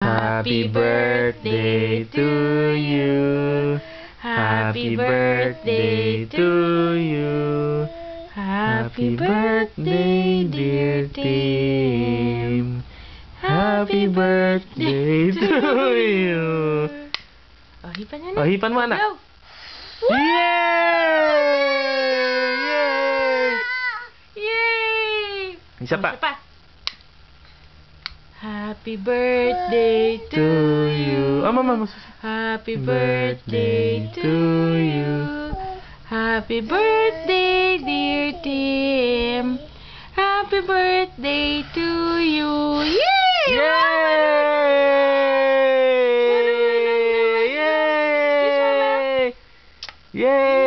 Happy birthday to you. Happy birthday to you. Happy birthday, dear Tim. Happy birthday to you. Oh, hipan mo na. Oh, hipan mo, anak. Go. Yay! Yay! Isa pa. Happy birthday to To you. Ah, mama. Happy birthday to you. Happy birthday, dear Tim. Happy birthday to you. Yay! Yay! Yay! Yay!